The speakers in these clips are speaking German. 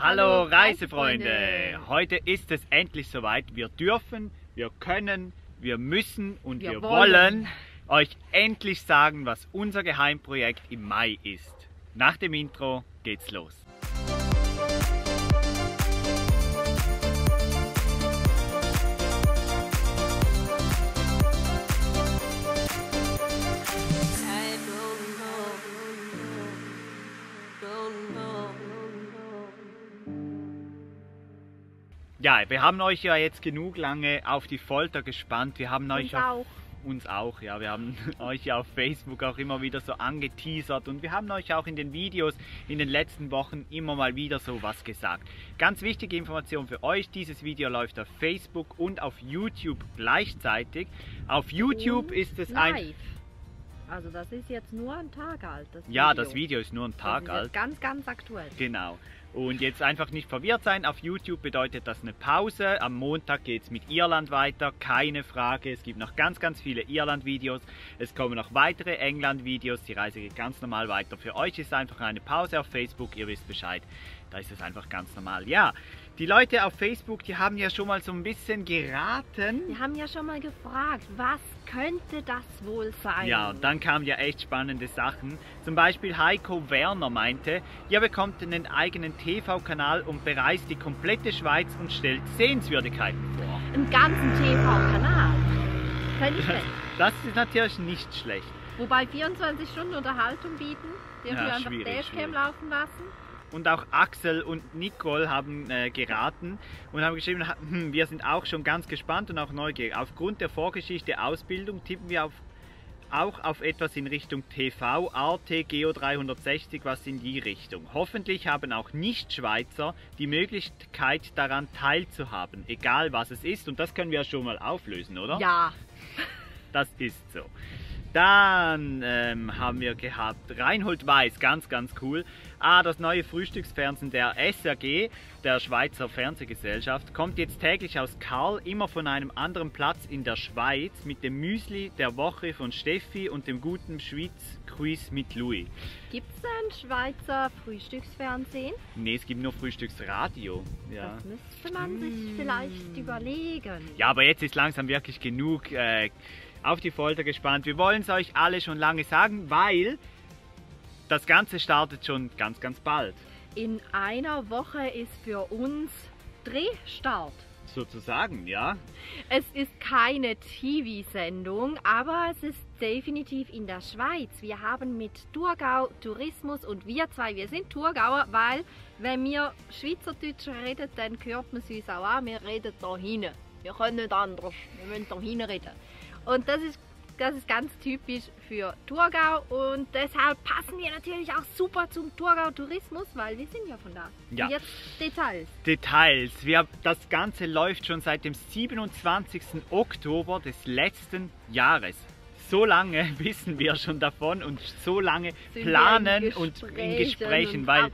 Hallo Reisefreunde! Heute ist es endlich soweit. Wir dürfen, wir können, wir müssen und wir wollen euch endlich sagen, was unser Geheimprojekt im Mai ist. Nach dem Intro geht's los. Ja, wir haben euch ja jetzt genug lange auf die Folter gespannt. Wir haben euch uns auch, ja, wir haben euch ja auf Facebook auch immer wieder so angeteasert und wir haben euch auch in den Videos in den letzten Wochen immer mal wieder so was gesagt. Ganz wichtige Information für euch, dieses Video läuft auf Facebook und auf YouTube gleichzeitig. Auf YouTube ist es live. Also das ist jetzt nur ein Tag alt. Ja, das Video ist nur ein Tag alt. Ganz, ganz aktuell. Genau. Und jetzt einfach nicht verwirrt sein, auf YouTube bedeutet das eine Pause. Am Montag geht es mit Irland weiter, keine Frage. Es gibt noch ganz, ganz viele Irland-Videos. Es kommen noch weitere England-Videos. Die Reise geht ganz normal weiter. Für euch ist einfach eine Pause auf Facebook, ihr wisst Bescheid. Da ist es einfach ganz normal. Ja, die Leute auf Facebook, die haben ja schon mal so ein bisschen geraten. Die haben ja schon mal gefragt, was könnte das wohl sein? Ja, und dann kamen ja echt spannende Sachen. Zum Beispiel Heiko Werner meinte, ihr bekommt einen eigenen TV-Kanal und bereist die komplette Schweiz und stellt Sehenswürdigkeiten vor. Einen ganzen TV-Kanal? Das ist natürlich nicht schlecht. Wobei 24 Stunden Unterhaltung bieten, dürfen wir einfach Dashcam laufen lassen. Und auch Axel und Nicole haben geraten und haben geschrieben, wir sind auch schon ganz gespannt und auch neugierig. Aufgrund der Vorgeschichte Ausbildung tippen wir auch auf etwas in Richtung TV, Arte, Geo 360, was in die Richtung. Hoffentlich haben auch Nicht-Schweizer die Möglichkeit daran teilzuhaben, egal was es ist. Und das können wir ja schon mal auflösen, oder? Ja. Das ist so. Dann haben wir gehabt Reinhold Weiss, ganz, ganz cool. Das neue Frühstücksfernsehen der SRG, der Schweizer Fernsehgesellschaft, kommt jetzt täglich aus Karl, immer von einem anderen Platz in der Schweiz, mit dem Müsli der Woche von Steffi und dem guten Schweiz-Quiz mit Louis. Gibt es ein Schweizer Frühstücksfernsehen? Nee, es gibt nur Frühstücksradio. Ja. Das müsste man sich vielleicht überlegen. Ja, aber jetzt ist langsam wirklich genug auf die Folter gespannt. Wir wollen es euch alle schon lange sagen, weil das Ganze startet schon ganz, ganz bald. In einer Woche ist für uns Drehstart. Sozusagen, ja. Es ist keine TV-Sendung, aber es ist definitiv in der Schweiz. Wir haben mit Thurgau Tourismus und wir zwei, wir sind Thurgauer, weil wenn wir Schweizerdeutsch reden, dann hört man es uns auch an, wir reden da hinten. Wir können nicht anders, wir müssen da hinten reden. Und das ist ganz typisch für Thurgau und deshalb passen wir natürlich auch super zum Thurgau Tourismus, weil wir sind ja von da. Ja. Und jetzt Details. Details. Das Ganze läuft schon seit dem 27. Oktober des letzten Jahres. So lange wissen wir schon davon und so lange planen und in Gesprächen, weil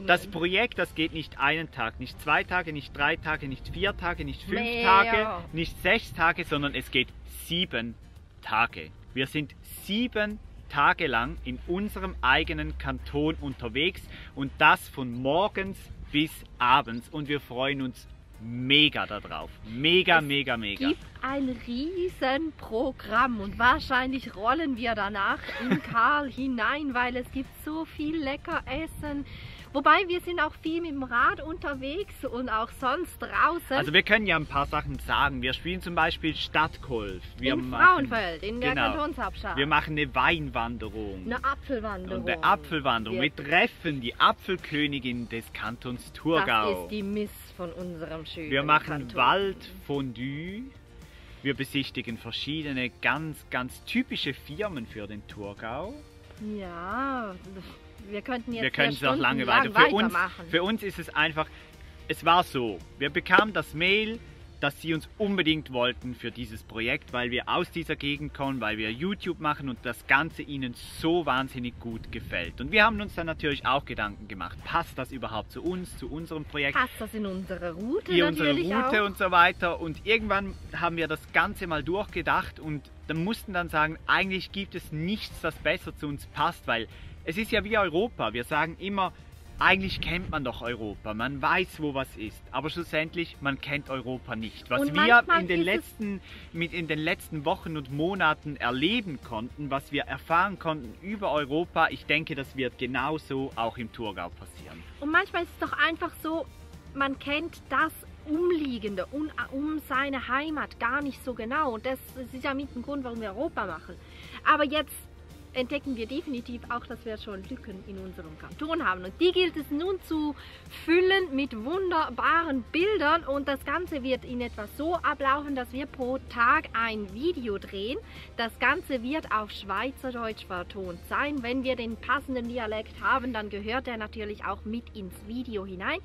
das Projekt, das geht nicht einen Tag, nicht 2 Tage, nicht 3 Tage, nicht 4 Tage, nicht 5 Tage, nicht 6 Tage, sondern es geht 7 Tage. Wir sind 7 Tage lang in unserem eigenen Kanton unterwegs und das von morgens bis abends und wir freuen uns mega darauf. Mega. Es gibt ein Riesenprogramm und wahrscheinlich rollen wir danach in Karl hinein, weil es gibt so viel lecker Essen. Wobei wir sind auch viel mit dem Rad unterwegs und auch sonst draußen. Also wir können ja ein paar Sachen sagen. Wir spielen zum Beispiel Stadtgolf. In Frauenfeld, in der Kantonshauptstadt. Wir machen eine Weinwanderung. Eine Apfelwanderung. Und eine Apfelwanderung. Wir treffen die Apfelkönigin des Kantons Thurgau. Das ist die Miss von unserem schönen Wir machen Kanton. Waldfondue. Wir besichtigen verschiedene ganz typische Firmen für den Thurgau. Ja, wir könnten jetzt es auch lange weitermachen. Für uns ist es einfach, es war so, wir bekamen das Mail, dass sie uns unbedingt wollten für dieses Projekt, weil wir aus dieser Gegend kommen, weil wir YouTube machen und das Ganze ihnen so wahnsinnig gut gefällt. Und wir haben uns dann natürlich auch Gedanken gemacht, passt das überhaupt zu uns, zu unserem Projekt? Passt das in unsere Route? In unsere Route und so weiter. Und irgendwann haben wir das Ganze mal durchgedacht und dann mussten dann sagen, eigentlich gibt es nichts, das besser zu uns passt, weil es ist ja wie Europa. Wir sagen immer, eigentlich kennt man doch Europa, man weiß, wo was ist, aber schlussendlich, man kennt Europa nicht. Was wir in den letzten Wochen und Monaten erleben konnten, was wir erfahren konnten über Europa, ich denke, das wird genauso auch im Thurgau passieren. Und manchmal ist es doch einfach so, man kennt das Umliegende um seine Heimat gar nicht so genau. Und das ist ja mit dem Grund, warum wir Europa machen. Aber jetzt entdecken wir definitiv auch, dass wir schon Lücken in unserem Kanton haben. Und die gilt es nun zu füllen mit wunderbaren Bildern. Und das Ganze wird in etwa so ablaufen, dass wir pro Tag ein Video drehen. Das Ganze wird auf Schweizerdeutsch vertont sein. Wenn wir den passenden Dialekt haben, dann gehört er natürlich auch mit ins Video hinein.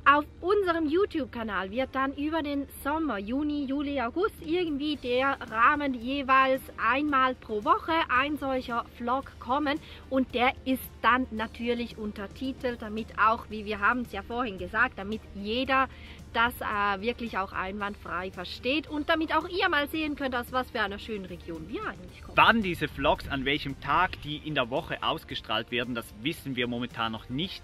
Auf unserem YouTube-Kanal wird dann über den Sommer, Juni, Juli, August irgendwie der Rahmen jeweils einmal pro Woche ein solcher Vlog kommen und der ist dann natürlich untertitelt, damit auch, wie wir haben es ja vorhin gesagt, damit jeder das wirklich auch einwandfrei versteht und damit auch ihr mal sehen könnt, aus was für einer schönen Region wir eigentlich kommen. Wann diese Vlogs, an welchem Tag die in der Woche ausgestrahlt werden, das wissen wir momentan noch nicht.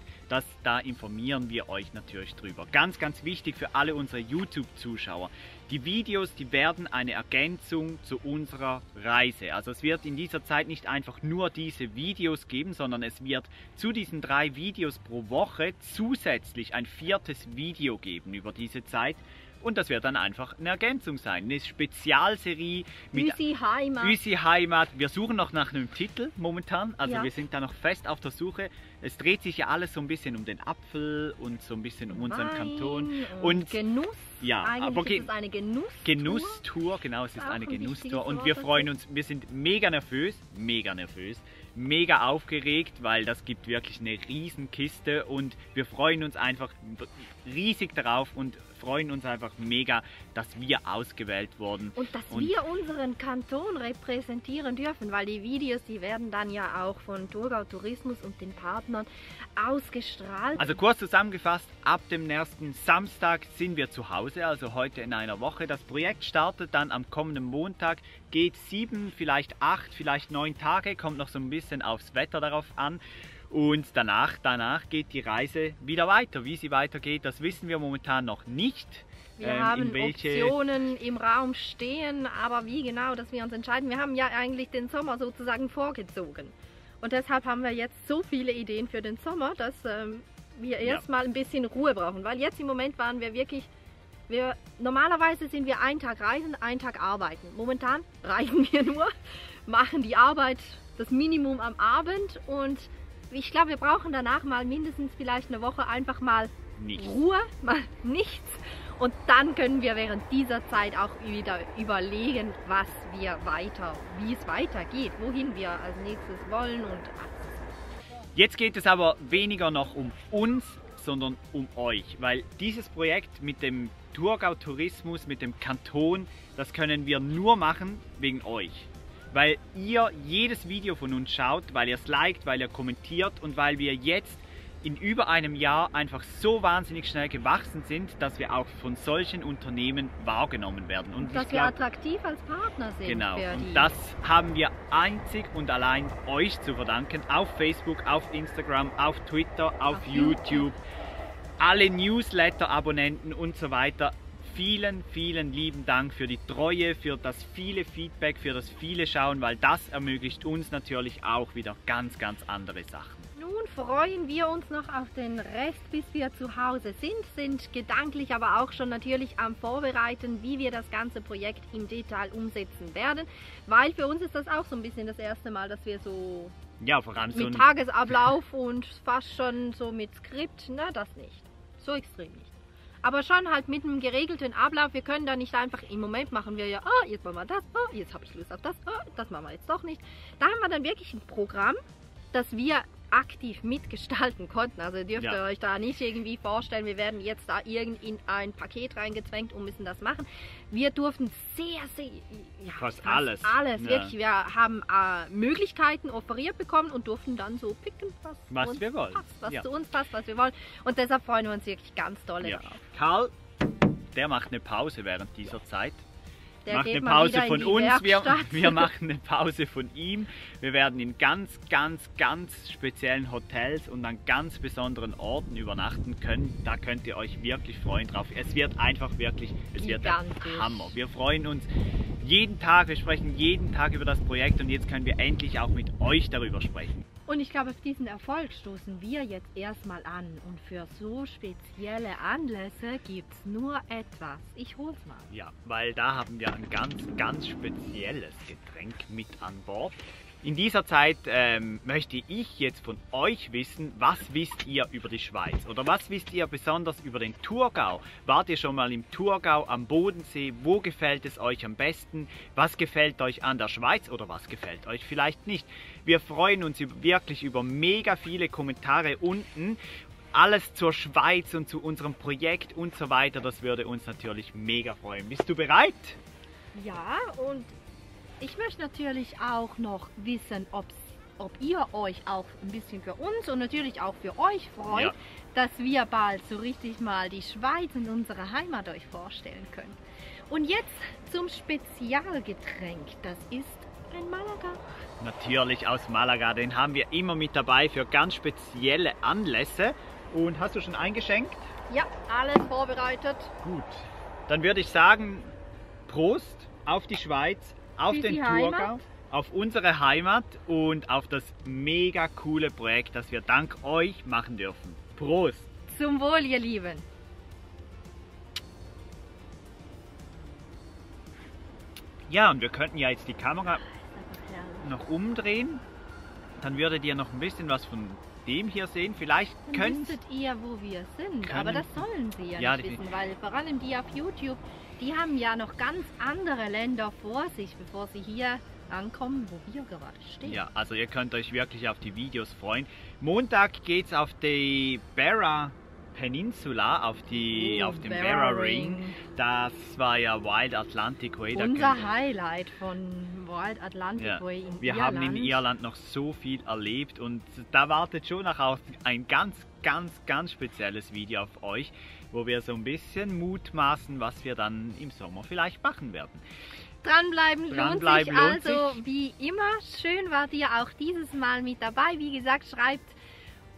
Da informieren wir euch natürlich drüber. Ganz, ganz wichtig für alle unsere YouTube-Zuschauer. Die Videos, die werden eine Ergänzung zu unserer Reise. Also es wird in dieser Zeit nicht einfach nur diese Videos geben, sondern es wird zu diesen 3 Videos pro Woche zusätzlich ein 4. Video geben über diese Zeit. Und das wird dann einfach eine Ergänzung sein. Eine Spezialserie mit Üsi Heimat. Wir suchen noch nach einem Titel momentan. Also ja, wir sind da noch fest auf der Suche. Es dreht sich ja alles so ein bisschen um den Apfel und so ein bisschen um unseren Kanton. Und Genuss. Ja, aber ist es eine Genusstour, genau, es ist eine Genusstour. Und wir freuen uns, wir sind mega nervös, mega aufgeregt, weil das gibt wirklich eine riesen Kiste und wir freuen uns einfach riesig darauf und freuen uns einfach mega, dass wir ausgewählt wurden. Und dass wir unseren Kanton repräsentieren dürfen, weil die Videos, die werden dann ja auch von Thurgau Tourismus und den Partnern ausgestrahlt. Also kurz zusammengefasst, ab dem nächsten Samstag sind wir zu Hause, also heute in einer Woche. Das Projekt startet dann am kommenden Montag, geht 7, vielleicht 8, vielleicht 9 Tage, kommt noch so ein bisschen aufs Wetter darauf an. Und danach geht die Reise wieder weiter. Wie sie weitergeht, das wissen wir momentan noch nicht. Wir haben Optionen im Raum stehen, aber wie genau, dass wir uns entscheiden. Wir haben ja eigentlich den Sommer sozusagen vorgezogen. Und deshalb haben wir jetzt so viele Ideen für den Sommer, dass wir erstmal ein bisschen Ruhe brauchen. Weil jetzt im Moment waren wir wirklich, normalerweise sind wir einen Tag reisen, einen Tag arbeiten. Momentan reisen wir nur, machen die Arbeit, das Minimum am Abend und ich glaube, wir brauchen danach mal mindestens vielleicht eine Woche einfach mal Ruhe, mal nichts. Und dann können wir während dieser Zeit auch wieder überlegen, wie es weitergeht, wohin wir als nächstes wollen und alles. Jetzt geht es aber weniger noch um uns, sondern um euch, weil dieses Projekt mit dem Thurgau Tourismus, mit dem Kanton, das können wir nur machen wegen euch. Weil ihr jedes Video von uns schaut, weil ihr es liked, weil ihr kommentiert und weil wir jetzt in über einem Jahr einfach so wahnsinnig schnell gewachsen sind, dass wir auch von solchen Unternehmen wahrgenommen werden. Und dass wir attraktiv als Partner sind. Genau, und das haben wir einzig und allein euch zu verdanken. Auf Facebook, auf Instagram, auf Twitter, auf YouTube, alle Newsletter-Abonnenten und so weiter. Vielen, vielen lieben Dank für die Treue, für das viele Feedback, für das viele Schauen, weil das ermöglicht uns natürlich auch wieder ganz, ganz andere Sachen. Nun freuen wir uns noch auf den Rest, bis wir zu Hause sind gedanklich aber auch schon natürlich am Vorbereiten, wie wir das ganze Projekt im Detail umsetzen werden, weil für uns ist das auch so ein bisschen das erste Mal, dass wir so vor allem mit Tagesablauf und fast schon so mit Skript, das nicht, so extrem nicht. Aber schon halt mit einem geregelten Ablauf. Wir können da nicht einfach, im Moment machen wir ja, jetzt machen wir das, jetzt habe ich Lust auf das, das machen wir jetzt doch nicht. Da haben wir dann wirklich ein Programm, das wir aktiv mitgestalten konnten. Also dürft ihr euch da nicht irgendwie vorstellen, wir werden jetzt da in ein Paket reingezwängt und müssen das machen. Wir durften fast alles. Wirklich. Wir haben Möglichkeiten offeriert bekommen und durften dann so picken, was wir wollen. Was zu uns passt, was wir wollen. Und deshalb freuen wir uns wirklich ganz doll darauf. Karl, der macht eine Pause während dieser Zeit. macht eine Pause von uns, wir machen eine Pause von ihm. Wir werden in ganz speziellen Hotels und an ganz besonderen Orten übernachten können. Da könnt ihr euch wirklich freuen drauf. Es wird einfach wirklich, es wird ein Hammer. Wir freuen uns jeden Tag, wir sprechen jeden Tag über das Projekt und jetzt können wir endlich auch mit euch darüber sprechen. Und ich glaube, auf diesen Erfolg stoßen wir jetzt erstmal an. Und für so spezielle Anlässe gibt es nur etwas. Ich hol's mal. Ja, weil da haben wir ein ganz spezielles Getränk mit an Bord. In dieser Zeit möchte ich jetzt von euch wissen, was wisst ihr über die Schweiz? Oder was wisst ihr besonders über den Thurgau? Wart ihr schon mal im Thurgau am Bodensee? Wo gefällt es euch am besten? Was gefällt euch an der Schweiz oder was gefällt euch vielleicht nicht? Wir freuen uns wirklich über mega viele Kommentare unten. Alles zur Schweiz und zu unserem Projekt und so weiter. Das würde uns natürlich mega freuen. Bist du bereit? Ja, und ich möchte natürlich auch noch wissen, ob ihr euch auch ein bisschen für uns und natürlich auch für euch freut, ja, dass wir bald so richtig mal die Schweiz in unserer Heimat euch vorstellen können. Und jetzt zum Spezialgetränk, das ist ein Malaga. Natürlich aus Malaga, den haben wir immer mit dabei für ganz spezielle Anlässe. Und hast du schon eingeschenkt? Ja, alles vorbereitet. Gut, dann würde ich sagen, Prost auf die Schweiz, auf den Thurgau, auf unsere Heimat und auf das mega coole Projekt, das wir dank euch machen dürfen. Prost! Zum Wohl, ihr Lieben! Ja, und wir könnten ja jetzt die Kamera noch umdrehen. Dann würdet ihr noch ein bisschen was von dem hier sehen. Vielleicht wüsstet ihr, wo wir sind, aber das sollen sie ja nicht wissen, weil vor allem die auf YouTube, die haben ja noch ganz andere Länder vor sich, bevor sie hier ankommen, wo wir gerade stehen. Ja, also ihr könnt euch wirklich auf die Videos freuen. Montag geht es auf die Barra Peninsula, auf den Barra Ring. Das war ja Wild Atlantic Way. Unser Highlight von Wild Atlantic Way in Irland. Wir haben in Irland noch so viel erlebt und da wartet schon auch ein ganz spezielles Video auf euch, wo wir so ein bisschen mutmaßen, was wir dann im Sommer vielleicht machen werden. Dranbleiben lohnt sich. Also wie immer, schön wart ihr auch dieses Mal mit dabei. Wie gesagt, schreibt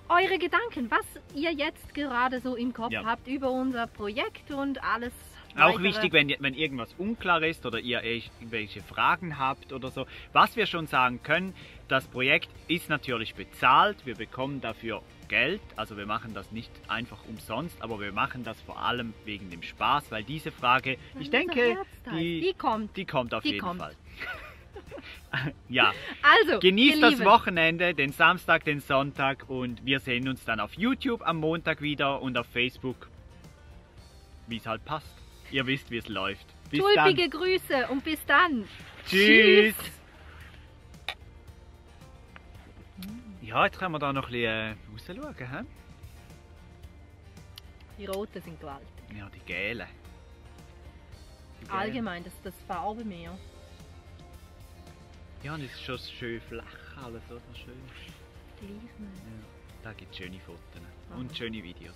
eure Gedanken, was ihr jetzt gerade so im Kopf habt über unser Projekt und alles weitere. Auch wichtig, wenn irgendwas unklar ist oder ihr irgendwelche Fragen habt oder so. Was wir schon sagen können, das Projekt ist natürlich bezahlt, wir bekommen dafür Geld, also wir machen das nicht einfach umsonst, aber wir machen das vor allem wegen dem Spaß, weil diese Frage, ich denke, die kommt auf jeden Fall. Ja, also genießt das Wochenende, den Samstag, den Sonntag und wir sehen uns dann auf YouTube am Montag wieder und auf Facebook, wie es halt passt. Ihr wisst, wie es läuft. Bis tulpige dann. Grüße und bis dann. Tschüss. Ja, jetzt können wir da noch ein bisschen rausschauen. He? Die roten sind gewalt. Ja, die gelben. Allgemein, das Farbenmeer. Ja, und es ist schon schön flach alles, oder? Schön. Gleich mal. Ja, da gibt es schöne Fotos und schöne Videos.